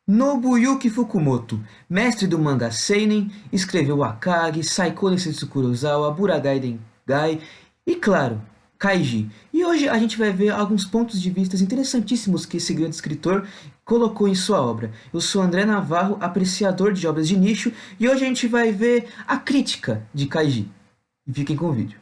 Nobuyuki Fukumoto, mestre do mangá seinen, escreveu Akagi, Saiko no Sensetsu Kurosawa, Buragai Dengai e, claro, Kaiji. E hoje a gente vai ver alguns pontos de vista interessantíssimos que esse grande escritor colocou em sua obra. Eu sou André Navarro, apreciador de obras de nicho, e hoje a gente vai ver a crítica de Kaiji. E fiquem com o vídeo.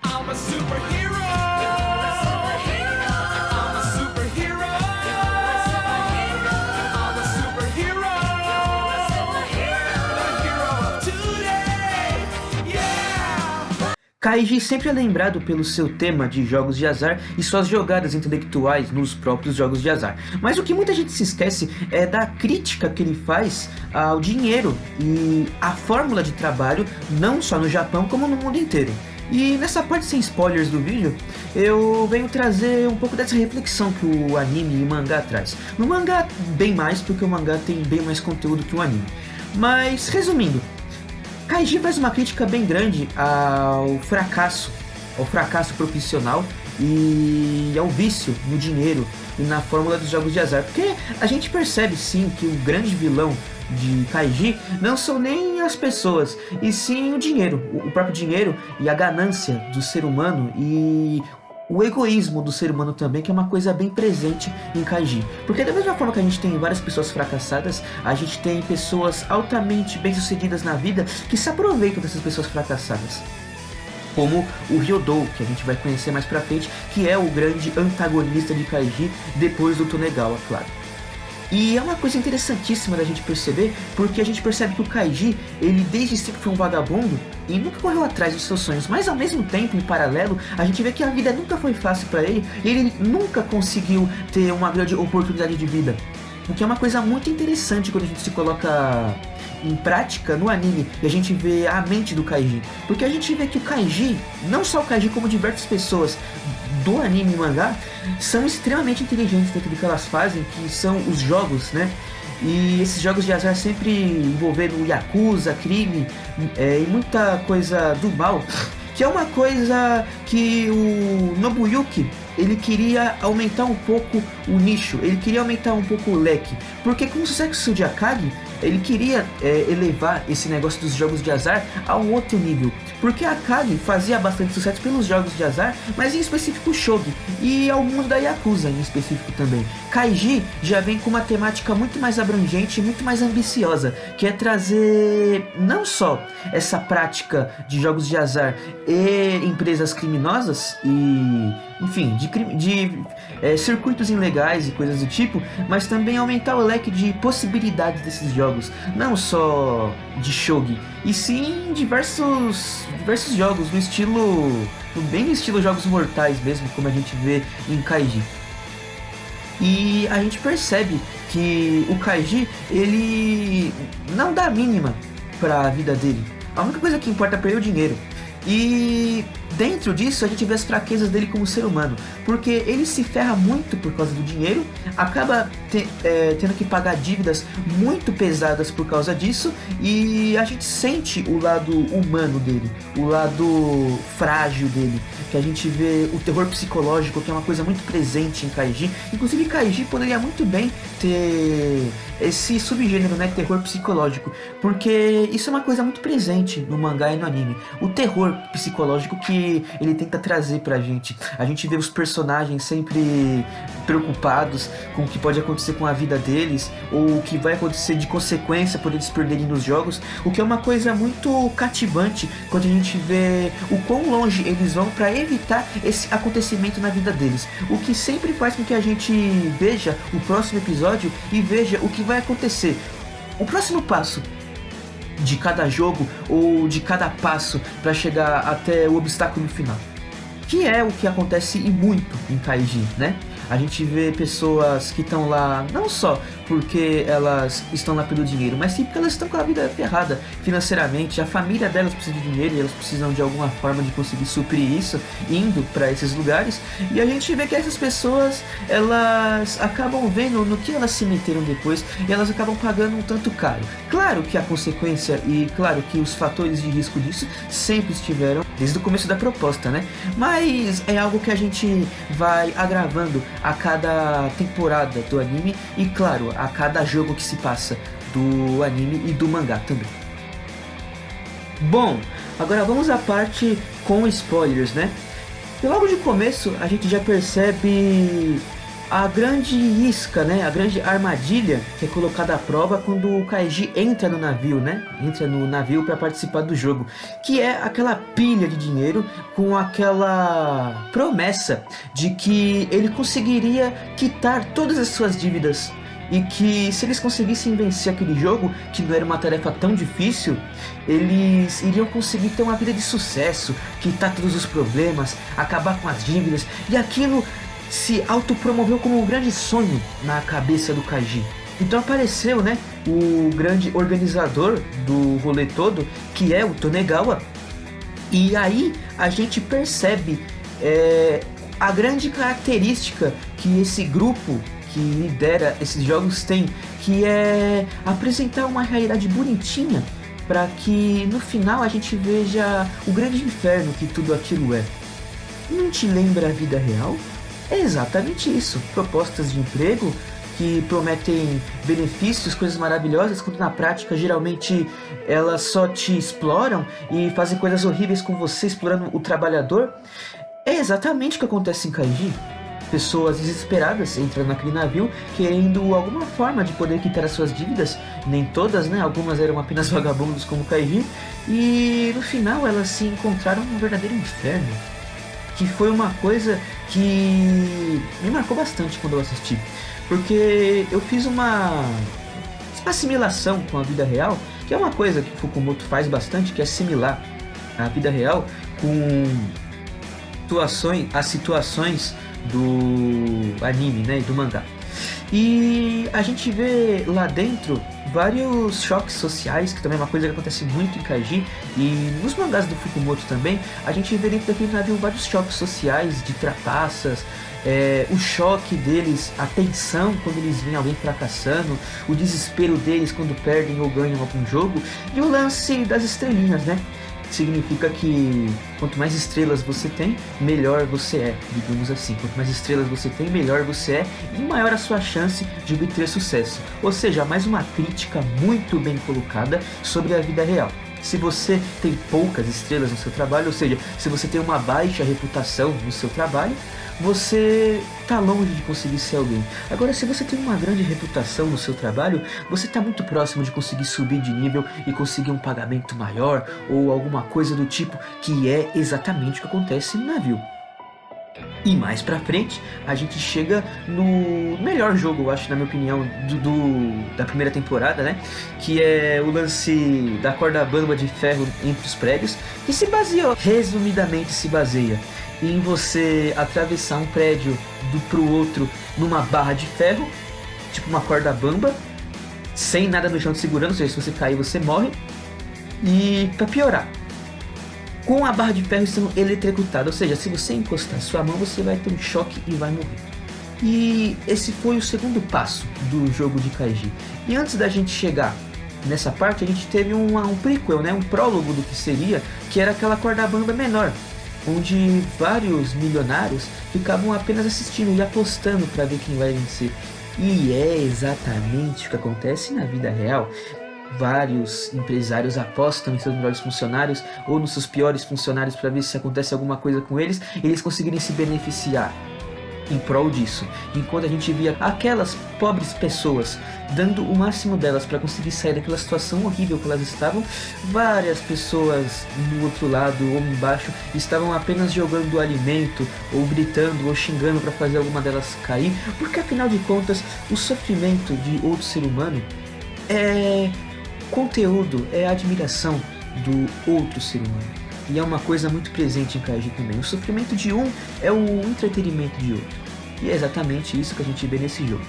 I'm a superhero. I'm a superhero. I'm a superhero. The hero of today. Yeah. Kaiji sempre é lembrado pelo seu tema de jogos de azar e suas jogadas intelectuais nos próprios jogos de azar. Mas o que muita gente se esquece é da crítica que ele faz ao dinheiro e à fórmula de trabalho, não só no Japão como no mundo inteiro. E nessa parte sem spoilers do vídeo, eu venho trazer um pouco dessa reflexão que o anime e o mangá traz. No mangá, bem mais, porque o mangá tem bem mais conteúdo que o anime. Mas, resumindo, Kaiji faz uma crítica bem grande ao fracasso profissional e ao vício no dinheiro e na fórmula dos jogos de azar. Porque a gente percebe sim que o grande vilão de Kaiji não são nem as pessoas, e sim o dinheiro, o próprio dinheiro e a ganância do ser humano e o egoísmo do ser humano também, que é uma coisa bem presente em Kaiji. Porque da mesma forma que a gente tem várias pessoas fracassadas, a gente tem pessoas altamente bem-sucedidas na vida que se aproveitam dessas pessoas fracassadas. Como o Ryodou, que a gente vai conhecer mais pra frente, que é o grande antagonista de Kaiji depois do Tonegawa, claro. E é uma coisa interessantíssima da gente perceber, porque a gente percebe que o Kaiji, ele desde sempre foi um vagabundo e nunca correu atrás dos seus sonhos, mas ao mesmo tempo, em paralelo, a gente vê que a vida nunca foi fácil para ele e ele nunca conseguiu ter uma grande oportunidade de vida. O que é uma coisa muito interessante quando a gente se coloca em prática no anime e a gente vê a mente do Kaiji. Porque a gente vê que o Kaiji, não só o Kaiji como diversas pessoas do anime e mangá, são extremamente inteligentes dentro do que elas fazem, que são os jogos, né? E esses jogos de azar sempre envolvendo Yakuza, crime e muita coisa do mal, que é uma coisa que o Nobuyuki, ele queria aumentar um pouco o nicho, ele queria aumentar um pouco o leque, porque com o sucesso de Akagi, ele queria elevar esse negócio dos jogos de azar a um outro nível, porque Akagi fazia bastante sucesso pelos jogos de azar, mas em específico o Shogi, e ao mundo da Yakuza em específico também. Kaiji já vem com uma temática muito mais abrangente e muito mais ambiciosa, que é trazer não só essa prática de jogos de azar e empresas criminosas e, enfim, de circuitos ilegais e coisas do tipo, mas também aumentar o leque de possibilidades desses jogos, não só de shogi, e sim diversos jogos bem no estilo jogos mortais mesmo, como a gente vê em Kaiji. E a gente percebe que o Kaiji, ele não dá a mínima para a vida dele. A única coisa que importa para ele é o dinheiro. E dentro disso a gente vê as fraquezas dele como ser humano, porque ele se ferra muito por causa do dinheiro, acaba tendo que pagar dívidas muito pesadas por causa disso, e a gente sente o lado humano dele, o lado frágil dele, que a gente vê o terror psicológico, que é uma coisa muito presente em Kaiji. Inclusive Kaiji poderia muito bem ter esse subgênero, né, terror psicológico, porque isso é uma coisa muito presente no mangá e no anime, o terror psicológico que ele tenta trazer pra gente. A gente vê os personagens sempre preocupados com o que pode acontecer com a vida deles, ou o que vai acontecer de consequência por eles perderem nos jogos, o que é uma coisa muito cativante quando a gente vê o quão longe eles vão para evitar esse acontecimento na vida deles, o que sempre faz com que a gente veja o próximo episódio e veja o que vai acontecer, o próximo passo de cada jogo ou de cada passo para chegar até o obstáculo final, que é o que acontece e muito em Kaiji, né? A gente vê pessoas que estão lá não só porque elas estão lá pelo dinheiro, mas sim porque elas estão com a vida ferrada financeiramente, a família delas precisa de dinheiro e elas precisam de alguma forma de conseguir suprir isso indo para esses lugares, e a gente vê que essas pessoas, elas acabam vendo no que elas se meteram depois e elas acabam pagando um tanto caro. Claro que a consequência e claro que os fatores de risco disso sempre estiveram desde o começo da proposta, né? Mas é algo que a gente vai agravando a cada temporada do anime e, claro, a cada jogo que se passa do anime e do mangá também. Bom, agora vamos à parte com spoilers, né? E logo de começo a gente já percebe a grande isca, né? A grande armadilha que é colocada à prova quando o Kaiji entra no navio, né? Entra no navio para participar do jogo, que é aquela pilha de dinheiro com aquela promessa de que ele conseguiria quitar todas as suas dívidas e que se eles conseguissem vencer aquele jogo, que não era uma tarefa tão difícil, eles iriam conseguir ter uma vida de sucesso, quitar todos os problemas, acabar com as dívidas, e aquilo se autopromoveu como um grande sonho na cabeça do Kaiji. Então apareceu, né, o grande organizador do rolê todo, que é o Tonegawa, e aí a gente percebe a grande característica que esse grupo que lidera esses jogos tem, que é apresentar uma realidade bonitinha para que no final a gente veja o grande inferno que tudo aquilo é. Não te lembra a vida real? É exatamente isso, propostas de emprego que prometem benefícios, coisas maravilhosas, quando na prática geralmente elas só te exploram e fazem coisas horríveis com você, explorando o trabalhador. É exatamente o que acontece em Kaiji. Pessoas desesperadas entrando naquele navio, querendo alguma forma de poder quitar as suas dívidas, nem todas, né? Algumas eram apenas vagabundos como Kaiji, e no final elas se encontraram num verdadeiro inferno, que foi uma coisa que me marcou bastante quando eu assisti, porque eu fiz uma assimilação com a vida real, que é uma coisa que Fukumoto faz bastante, que é assimilar a vida real com as situações do anime, né, e do mangá. E a gente vê lá dentro vários choques sociais, que também é uma coisa que acontece muito em Kaiji, e nos mangás do Fukumoto também, a gente vê dentro daquele navio vários choques sociais, de trapaças, o choque deles, a tensão quando eles veem alguém fracassando, o desespero deles quando perdem ou ganham algum jogo, e o lance das estrelinhas, né? Significa que quanto mais estrelas você tem, melhor você é, digamos assim. Quanto mais estrelas você tem, melhor você é e maior a sua chance de obter sucesso. Ou seja, mais uma crítica muito bem colocada sobre a vida real. Se você tem poucas estrelas no seu trabalho, ou seja, se você tem uma baixa reputação no seu trabalho, você está longe de conseguir ser alguém. Agora, se você tem uma grande reputação no seu trabalho, você está muito próximo de conseguir subir de nível e conseguir um pagamento maior ou alguma coisa do tipo, que é exatamente o que acontece no navio. E mais pra frente, a gente chega no melhor jogo, eu acho, na minha opinião, da primeira temporada, né? Que é o lance da corda bamba de ferro entre os prédios, que resumidamente se baseia em você atravessar um prédio pro outro numa barra de ferro, tipo uma corda bamba, sem nada no chão te segurando, ou seja, se você cair você morre. E pra piorar, com a barra de ferro sendo eletrocutada, ou seja, se você encostar sua mão você vai ter um choque e vai morrer. E esse foi o segundo passo do jogo de Kaiji. E antes da gente chegar nessa parte, a gente teve um prequel, né? Um prólogo do que seria, que era aquela corda bamba menor, onde vários milionários ficavam apenas assistindo e apostando para ver quem vai vencer. E é exatamente o que acontece na vida real. Vários empresários apostam em seus melhores funcionários ou nos seus piores funcionários para ver se acontece alguma coisa com eles e eles conseguirem se beneficiar em prol disso. Enquanto a gente via aquelas pobres pessoas dando o máximo delas para conseguir sair daquela situação horrível que elas estavam, várias pessoas no outro lado ou embaixo estavam apenas jogando alimento ou gritando ou xingando para fazer alguma delas cair, porque afinal de contas o sofrimento de outro ser humano é conteúdo, é a admiração do outro ser humano. E é uma coisa muito presente em Kaiji também. O sofrimento de um é o entretenimento de outro. E é exatamente isso que a gente vê nesse jogo.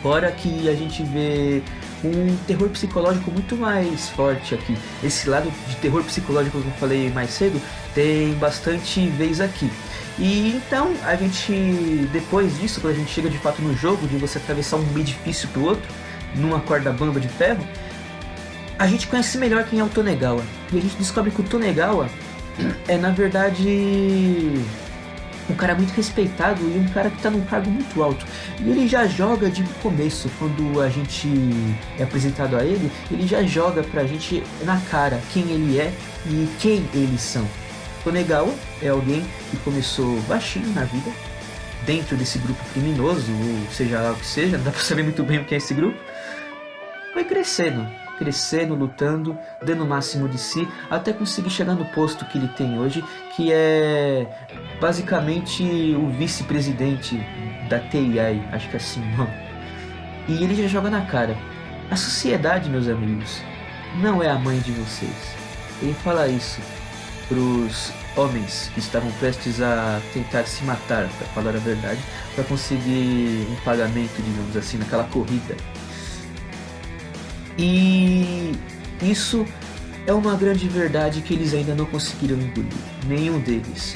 Fora que a gente vê um terror psicológico muito mais forte aqui. Esse lado de terror psicológico que eu falei mais cedo tem bastante vez aqui. E então a gente, depois disso, quando a gente chega de fato no jogo, de você atravessar um edifício pro outro, numa corda bamba de ferro, a gente conhece melhor quem é o Tonegawa. E a gente descobre que o Tonegawa é na verdade um cara muito respeitado e um cara que tá num cargo muito alto. E ele já joga de começo, quando a gente é apresentado a ele, ele já joga pra gente na cara quem ele é e quem eles são. Tonegawa é alguém que começou baixinho na vida, dentro desse grupo criminoso, ou seja lá o que seja, não dá pra saber muito bem o que é esse grupo. Foi crescendo, lutando, dando o máximo de si, até conseguir chegar no posto que ele tem hoje, que é basicamente o vice-presidente da TII, acho que é assim o nome. E ele já joga na cara. A sociedade, meus amigos, não é a mãe de vocês. Ele fala isso pros homens que estavam prestes a tentar se matar, para falar a verdade, para conseguir um pagamento, digamos assim, naquela corrida. E isso é uma grande verdade que eles ainda não conseguiram engolir, nenhum deles.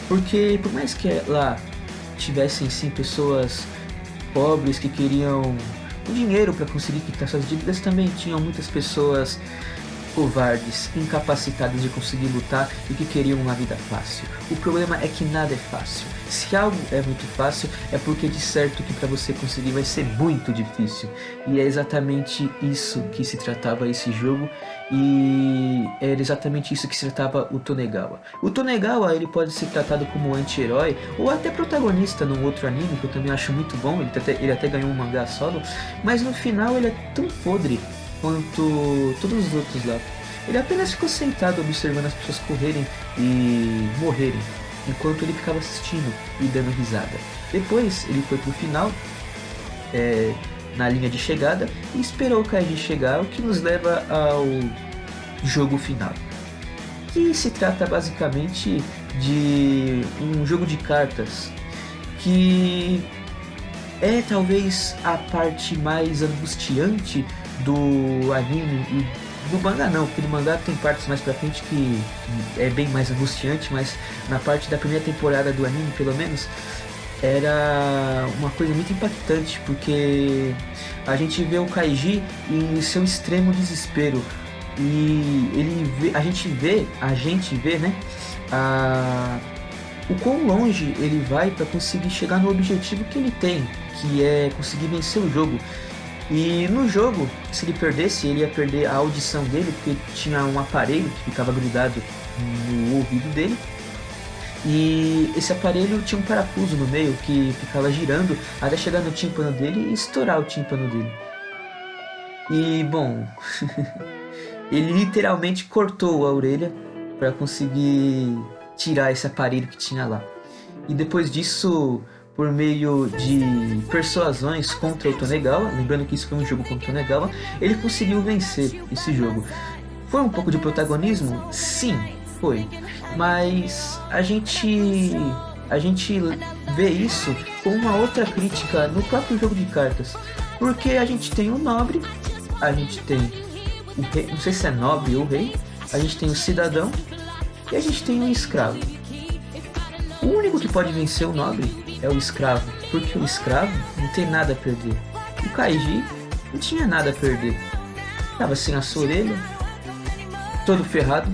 Porque por mais que lá tivessem sim pessoas pobres que queriam o dinheiro para conseguir quitar suas dívidas, também tinham muitas pessoas covardes, incapacitadas de conseguir lutar e que queriam uma vida fácil. O problema é que nada é fácil. Se algo é muito fácil, é porque de certo que para você conseguir vai ser muito difícil. E é exatamente isso que se tratava esse jogo, e era exatamente isso que se tratava o Tonegawa. O Tonegawa, ele pode ser tratado como anti-herói ou até protagonista num outro anime que eu também acho muito bom. Ele até ganhou um mangá solo, mas no final ele é tão podre quanto todos os outros lá. Ele apenas ficou sentado observando as pessoas correrem e morrerem, enquanto ele ficava assistindo e dando risada. Depois ele foi pro final, na linha de chegada, e esperou o Kaiji chegar, o que nos leva ao jogo final, que se trata basicamente de um jogo de cartas que é talvez a parte mais angustiante do anime e do mangá não, porque no mangá tem partes mais pra frente que é bem mais angustiante, mas na parte da primeira temporada do anime, pelo menos, era uma coisa muito impactante, porque a gente vê o Kaiji em seu extremo desespero e a gente vê, né, o quão longe ele vai para conseguir chegar no objetivo que ele tem, que é conseguir vencer o jogo. E no jogo, se ele perdesse, ele ia perder a audição dele, porque tinha um aparelho que ficava grudado no ouvido dele. E esse aparelho tinha um parafuso no meio que ficava girando até chegar no tímpano dele e estourar o tímpano dele. E bom, ele literalmente cortou a orelha para conseguir tirar esse aparelho que tinha lá. E depois disso, por meio de persuasões contra o Tonegawa, lembrando que isso foi um jogo contra o Tonegawa, ele conseguiu vencer esse jogo. Foi um pouco de protagonismo? Sim, foi. Mas a gente vê isso com uma outra crítica no próprio jogo de cartas. Porque a gente tem o nobre, a gente tem o rei, não sei se é nobre ou rei, a gente tem o cidadão e a gente tem o escravo. O único que pode vencer o nobre é o escravo, porque o escravo não tem nada a perder. O Kaiji não tinha nada a perder. Tava sem a sua orelha, todo ferrado,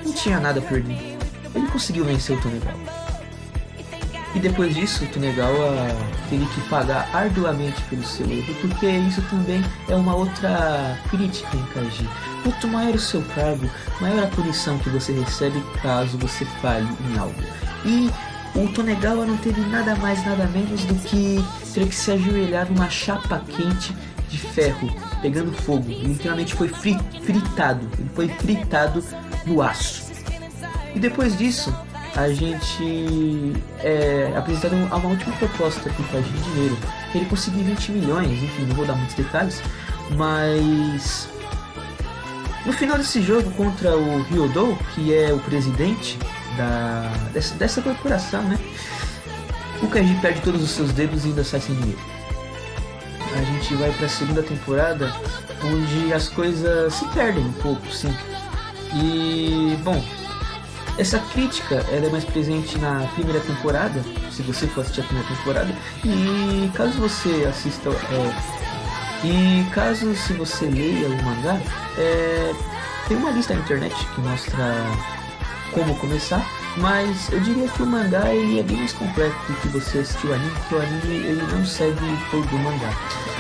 não tinha nada a perder. Ele conseguiu vencer o Tonegawa. E depois disso, o Tonegawa teve que pagar arduamente pelo seu erro, porque isso também é uma outra crítica em Kaiji. Quanto maior o seu cargo, maior a punição que você recebe caso você falhe em algo. E o Tonegawa não teve nada mais, nada menos do que ter que se ajoelhar numa chapa quente de ferro, pegando fogo. Ele literalmente foi fritado. Ele foi fritado no aço. E depois disso, a gente é apresentado a uma última proposta por causa de dinheiro. Ele conseguiu 20 milhões, enfim, não vou dar muitos detalhes, mas no final desse jogo contra o Ryodou, que é o presidente dessa corporação, né? O Kaiji perde todos os seus dedos e ainda sai sem dinheiro. A gente vai para a segunda temporada, onde as coisas se perdem um pouco, sim. E, bom, essa crítica ela é mais presente na primeira temporada, se você for assistir a primeira temporada, e caso você assista, se você leia o mangá, tem uma lista na internet que mostra como começar, mas eu diria que o mangá ele é bem mais completo do que você assistir o anime, porque o anime ele não segue todo o mangá.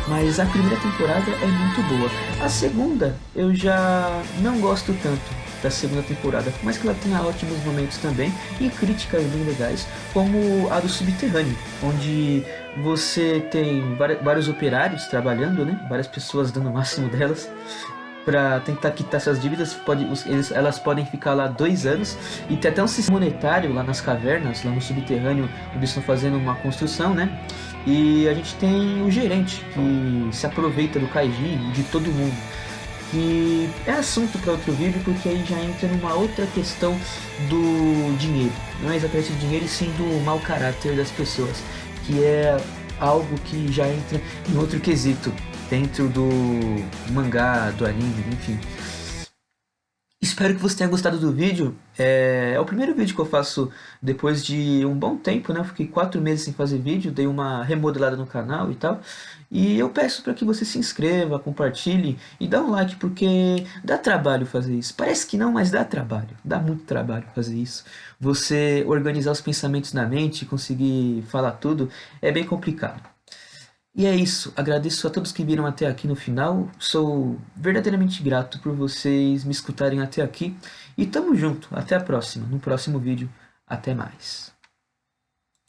Mas a primeira temporada é muito boa. A segunda eu já não gosto tanto da segunda temporada, mas que ela tenha ótimos momentos também e críticas bem legais, como a do Subterrâneo, onde você tem vários operários trabalhando, né? Várias pessoas dando o máximo delas para tentar quitar suas dívidas. Elas podem ficar lá 2 anos e tem até um sistema monetário lá nas cavernas, lá no subterrâneo, onde estão fazendo uma construção, né? E a gente tem o gerente que se aproveita do Kaiji e de todo mundo. Que é assunto para outro vídeo, porque aí já entra numa outra questão do dinheiro. Não é exatamente do dinheiro, e sim do mau caráter das pessoas, que é algo que já entra em outro quesito dentro do mangá, do anime, enfim. Espero que você tenha gostado do vídeo. É o primeiro vídeo que eu faço depois de um bom tempo, né? Eu fiquei 4 meses sem fazer vídeo, dei uma remodelada no canal e tal. E eu peço para que você se inscreva, compartilhe e dá um like, porque dá trabalho fazer isso. Parece que não, mas dá trabalho. Dá muito trabalho fazer isso. Você organizar os pensamentos na mente, conseguir falar tudo, é bem complicado. E é isso, agradeço a todos que viram até aqui no final, sou verdadeiramente grato por vocês me escutarem até aqui e tamo junto, até a próxima, no próximo vídeo, até mais.